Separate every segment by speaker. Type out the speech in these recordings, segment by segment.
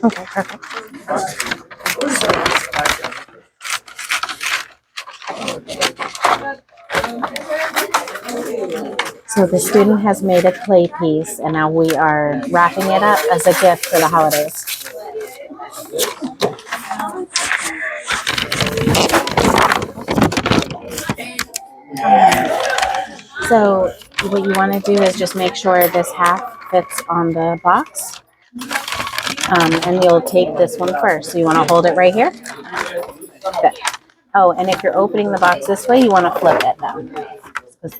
Speaker 1: Okay, perfect. So the student has made a clay piece, and now we are wrapping it up as a gift for the holidays. So what you want to do is just make sure this half fits on the box. And you'll take this one first. So you want to hold it right here. Good. Oh, and if you're opening the box this way, you want to flip it though.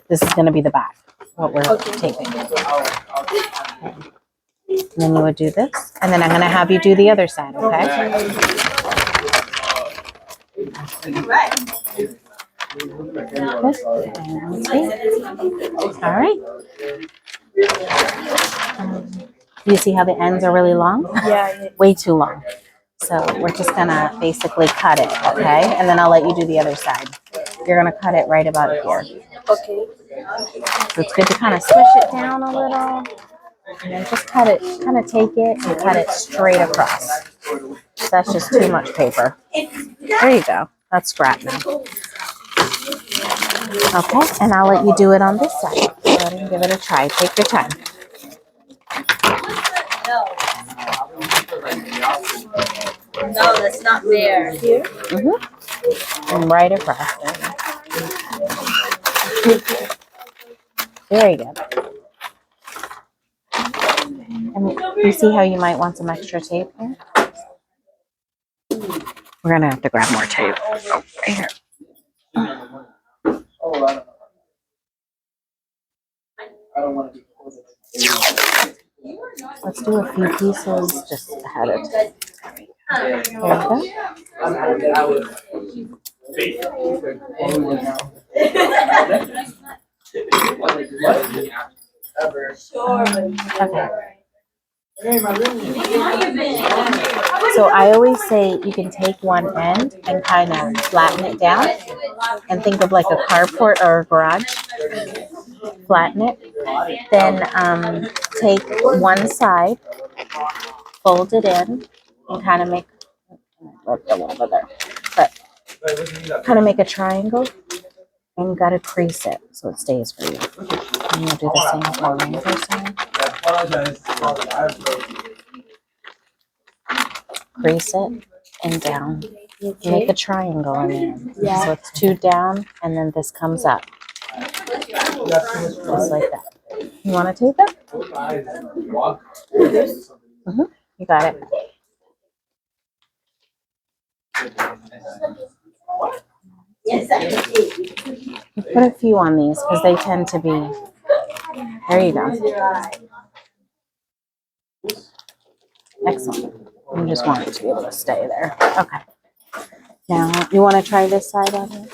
Speaker 1: This is going to be the back, what we're taping. And then you would do this. And then I'm going to have you do the other side, okay? All right. You see how the ends are really long?
Speaker 2: Yeah.
Speaker 1: Way too long. So we're just gonna basically cut it, okay? And then I'll let you do the other side. You're gonna cut it right about here.
Speaker 2: Okay.
Speaker 1: So it's good to kind of squish it down a little. And then just cut it, kind of take it and cut it straight across. That's just too much paper. There you go. That's scrap now. Okay, and I'll let you do it on this side. Go ahead and give it a try. Take your time.
Speaker 2: No, that's not there. Here?
Speaker 1: Mm-hmm. And right across there. Very good. And you see how you might want some extra tape here? We're going to have to grab more tape. Oh, right here. Let's do a few pieces just ahead of time. There you go. So I always say you can take one end and kind of flatten it down and think of like a carport or a garage. Flatten it. Then take one side, fold it in, and kind of make a little bit there, but kind of make a triangle. And you got to crease it so it stays for you. And you'll do the same for the other side. Crease it and down. Make a triangle in there. Yeah. So it's two down, and then this comes up. Just like that. You want to tape it? Mm-hmm. You got it. Put a few on these because they tend to be. There you go. Excellent. You just want it to be able to stay there. Okay. Now, you want to try this side of it?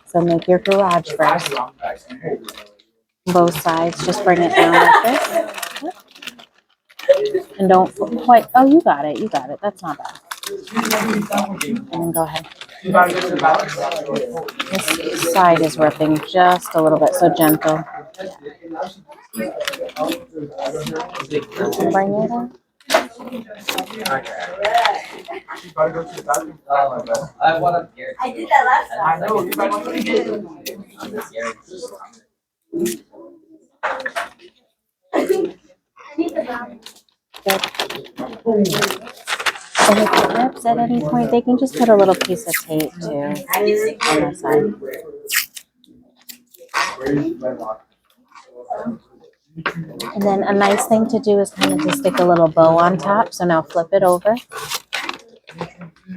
Speaker 1: So make your garage first. Both sides. Just bring it down like this. And don't quite. Oh, you got it. You got it. That's not bad. And then go ahead. This side is ripping just a little bit, so gentle. Bring it in.
Speaker 2: I did that last time. I know.
Speaker 1: And if it rips at any point, they can just put a little piece of tape too on the side. And then a nice thing to do is kind of just stick a little bow on top. So now flip it over.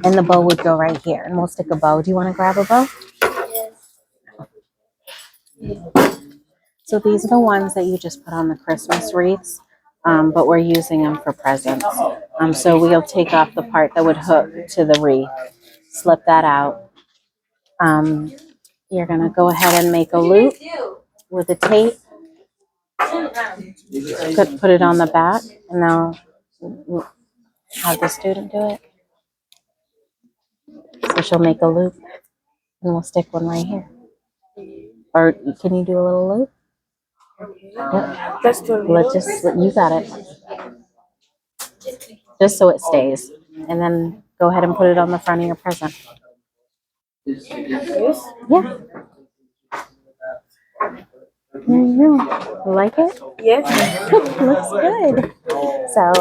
Speaker 1: And the bow would go right here. And we'll stick a bow. Do you want to grab a bow? Yes. So these are the ones that you just put on the Christmas wreaths. But we're using them for presents. So we'll take off the part that would hook to the wreath. Slip that out. You're going to go ahead and make a loop with the tape. Put it on the back, and now we'll have the student do it. So she'll make a loop, and we'll stick one right here. Or can you do a little loop? Yep.
Speaker 3: That's the
Speaker 1: Let's just, you got it. Just so it stays. And then go ahead and put it on the front of your present.
Speaker 3: this.
Speaker 1: Yeah. There you go. You like it?
Speaker 3: Yes.
Speaker 1: Looks good. So,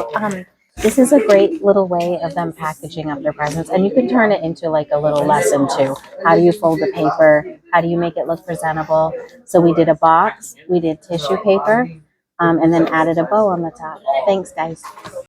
Speaker 1: this is a great little way of them packaging up their presents, and you can turn it into like a little lesson too. How do you fold the paper? How do you make it look presentable? So we did a box, we did tissue paper, and then added a bow on the top. Thanks, guys.